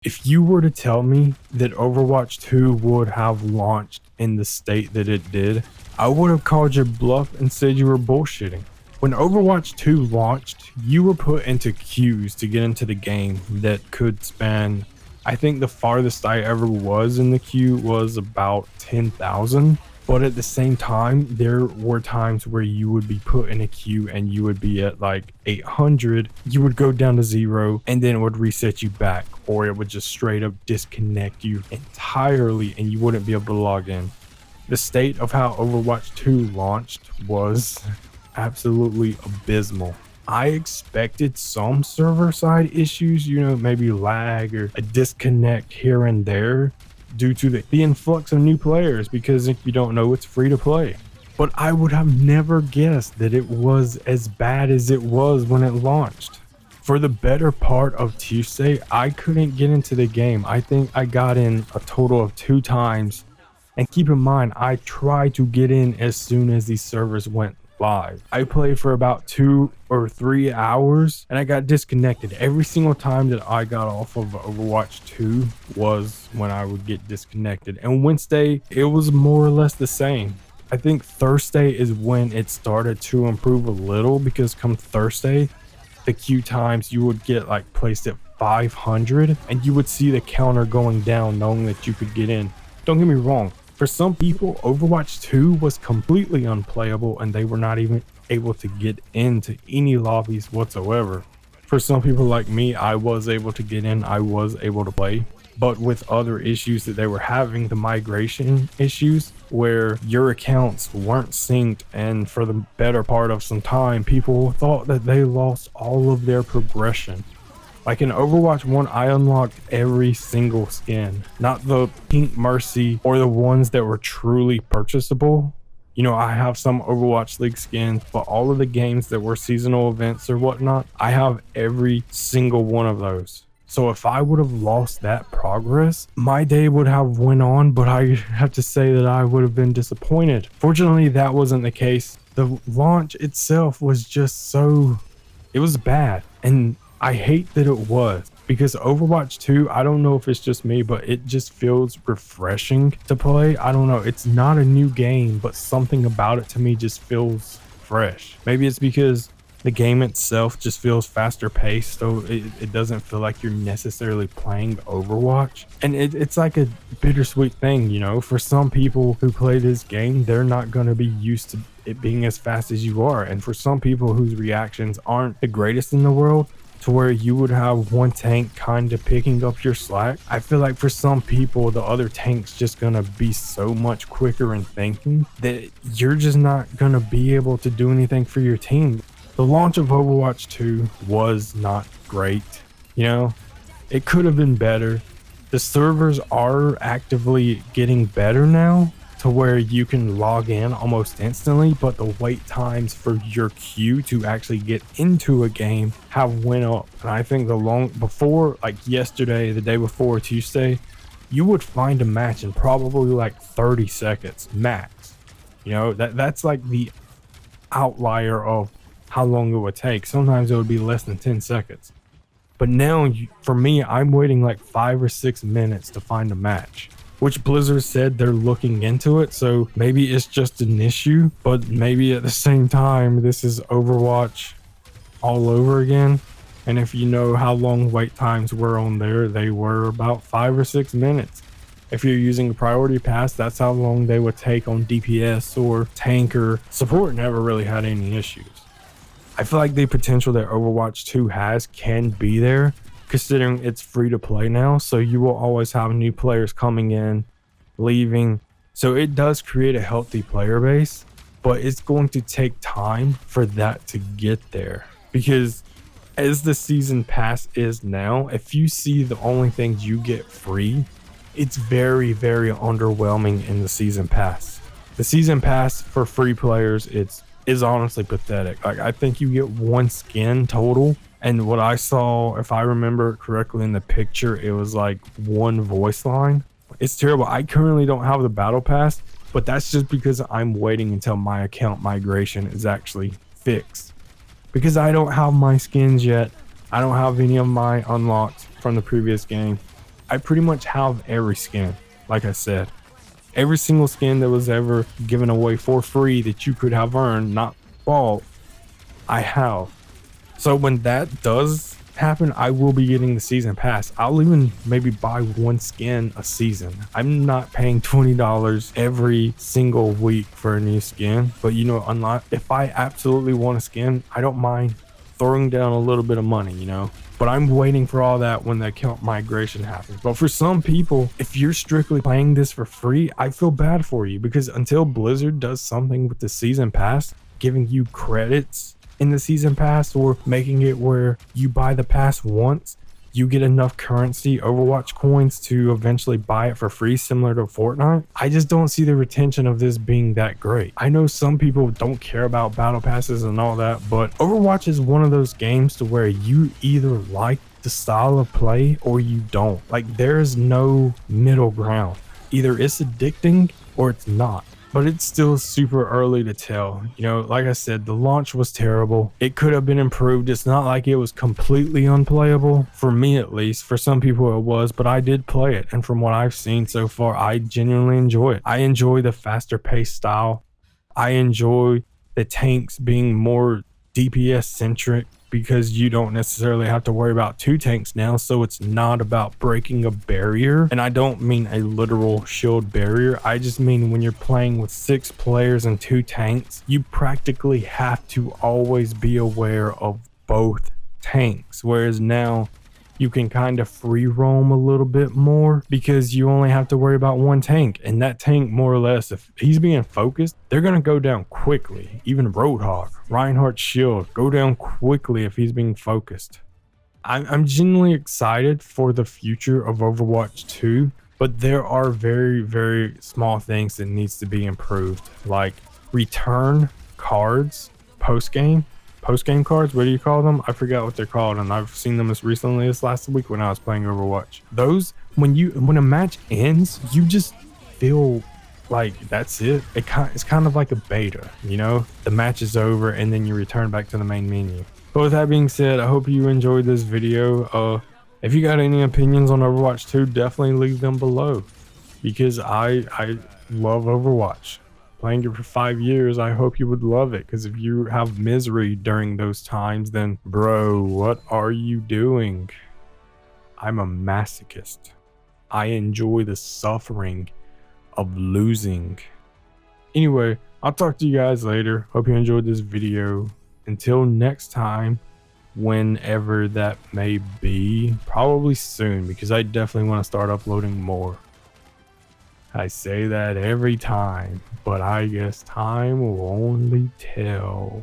If you were to tell me that Overwatch 2 would have launched in the state that it did, I would have called your bluff and said you were bullshitting. When Overwatch 2 launched, you were put into queues to get into the game that could span, I think the farthest I ever was in the queue was about 10,000. But at the same time, there were times where you would be put in a queue and you would be at like 800. You would go down to 0 and then it would reset you back, or it would just straight up disconnect you entirely and you wouldn't be able to log in. The state of how Overwatch 2 launched was absolutely abysmal. I expected some server side issues, maybe lag or a disconnect here and there, due to the influx of new players, because if you don't know, it's free to play. But I would have never guessed that it was as bad as it was when it launched. For the better part of Tuesday, I couldn't get into the game. I think I got in a total of 2 times. And keep in mind, I tried to get in as soon as these servers went live. I played for about 2 or 3 hours and I got disconnected. Every single time that I got off of Overwatch 2 was when I would get disconnected. And Wednesday, it was more or less the same. I think Thursday is when it started to improve a little, because come Thursday, the queue times you would get like placed at 500 and you would see the counter going down knowing that you could get in. Don't get me wrong. For some people, Overwatch 2 was completely unplayable and they were not even able to get into any lobbies whatsoever. For some people like me, I was able to get in, I was able to play. But with other issues that they were having, the migration issues, where your accounts weren't synced, and for the better part of some time, people thought that they lost all of their progression. Like in Overwatch 1, I unlocked every single skin, not the Pink Mercy or the ones that were truly purchasable. I have some Overwatch League skins, but all of the games that were seasonal events or whatnot, I have every single one of those. So if I would have lost that progress, my day would have went on, but I have to say that I would have been disappointed. Fortunately, that wasn't the case. The launch itself was just it was bad. And I hate that it was, because Overwatch 2, I don't know if it's just me, but it just feels refreshing to play. I don't know. It's not a new game, but something about it to me just feels fresh. Maybe it's because the game itself just feels faster paced, so it doesn't feel like you're necessarily playing Overwatch. And it's like a bittersweet thing, for some people who play this game, they're not going to be used to it being as fast as you are. And for some people whose reactions aren't the greatest in the world, to where you would have one tank kind of picking up your slack, I feel like for some people, the other tank's just gonna be so much quicker in thinking that you're just not gonna be able to do anything for your team. The launch of Overwatch 2 was not great. It could have been better. The servers are actively getting better now, to where you can log in almost instantly, but the wait times for your queue to actually get into a game have went up. And I think before, like yesterday, the day before Tuesday, you would find a match in probably like 30 seconds max. That's like the outlier of how long it would take. Sometimes it would be less than 10 seconds. But now, for me, I'm waiting like 5 or 6 minutes to find a match, which Blizzard said they're looking into it, so maybe it's just an issue, but maybe at the same time, this is Overwatch all over again. And if you know how long wait times were on there, they were about 5 or 6 minutes. If you're using a priority pass, that's how long they would take on DPS or tanker. Support never really had any issues. I feel like the potential that Overwatch 2 has can be there, considering it's free to play now, so you will always have new players coming in, leaving. So it does create a healthy player base, but it's going to take time for that to get there. Because as the season pass is now, if you see the only things you get free, it's very, very underwhelming in the season pass. The season pass for free players, is honestly pathetic. Like, I think you get 1 skin total. And what I saw, if I remember correctly in the picture, it was like 1 voice line. It's terrible. I currently don't have the battle pass, but that's just because I'm waiting until my account migration is actually fixed. Because I don't have my skins yet. I don't have any of my unlocks from the previous game. I pretty much have every skin. Like I said, every single skin that was ever given away for free that you could have earned, not bought, I have. So when that does happen, I will be getting the season pass. I'll even maybe buy one skin a season. I'm not paying $20 every single week for a new skin, but you know, unlike if I absolutely want a skin, I don't mind throwing down a little bit of money, you know. But I'm waiting for all that when the account migration happens. But for some people, if you're strictly playing this for free, I feel bad for you, because until Blizzard does something with the season pass, giving you credits in the season pass, or making it where you buy the pass once, you get enough currency, Overwatch coins, to eventually buy it for free, similar to Fortnite. I just don't see the retention of this being that great. I know some people don't care about battle passes and all that, but Overwatch is one of those games to where you either like the style of play or you don't. Like, there's no middle ground. Either it's addicting or it's not. But it's still super early to tell. You know, like I said, the launch was terrible. It could have been improved. It's not like it was completely unplayable, for me at least. For some people it was, but I did play it. And from what I've seen so far, I genuinely enjoy it. I enjoy the faster paced style. I enjoy the tanks being more DPS centric, because you don't necessarily have to worry about two tanks now, so it's not about breaking a barrier. And I don't mean a literal shield barrier, I just mean when you're playing with 6 players and 2 tanks, you practically have to always be aware of both tanks, whereas now you can kind of free roam a little bit more, because you only have to worry about one tank, and that tank, more or less, if he's being focused, they're gonna go down quickly. Even Roadhog, Reinhardt's shield, go down quickly if he's being focused. I'm genuinely excited for the future of Overwatch 2, but there are very, very small things that needs to be improved, like return cards post-game cards. What do you call them? I forgot what they're called, and I've seen them as recently as last week when I was playing Overwatch. Those, when a match ends, you just feel like that's it. It's kind of like a beta, you know? The match is over and then you return back to the main menu. But with that being said, I hope you enjoyed this video. If you got any opinions on Overwatch 2, definitely leave them below, because I love Overwatch. Playing it for 5 years, I hope you would love it, because if you have misery during those times, then bro, what are you doing? I'm a masochist. I enjoy the suffering of losing. Anyway, I'll talk to you guys later. Hope you enjoyed this video. Until next time, whenever that may be, probably soon, because I definitely want to start uploading more. I say that every time, but I guess time will only tell.